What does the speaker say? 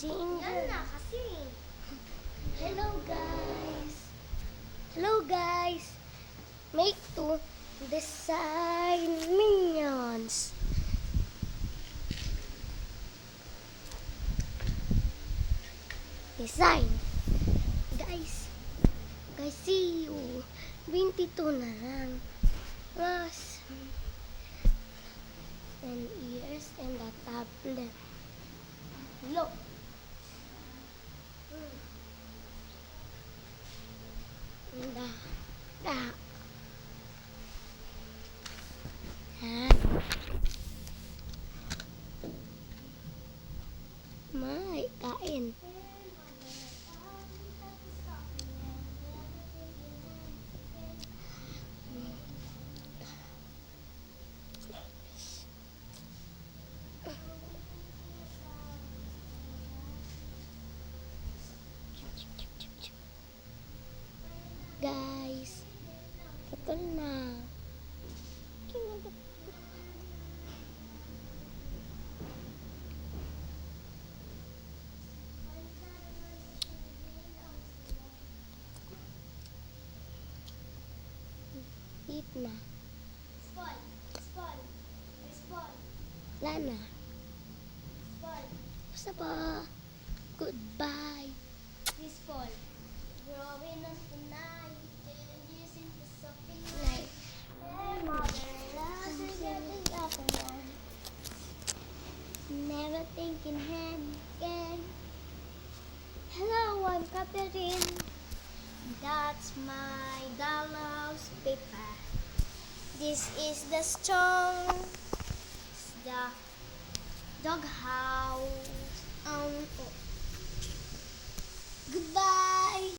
Yan na kasi. Hello guys! Hello guys! Make to design minions. Design. Guys, see you. 22 na lang. Mas 10 years and a tablet. Look. Yan. May kain. Guys, ito na. Eat na. Spawn. Spawn. Spawn. Lana. Spawn. Basta ba? Goodbye. Spawn. Growing on tonight. Changes into something Like, Hey, mother. Last we're getting up and down. Never thinking hand again. Hello, I'm Catherine. That's my gallows paper. This is the stone. The doghouse.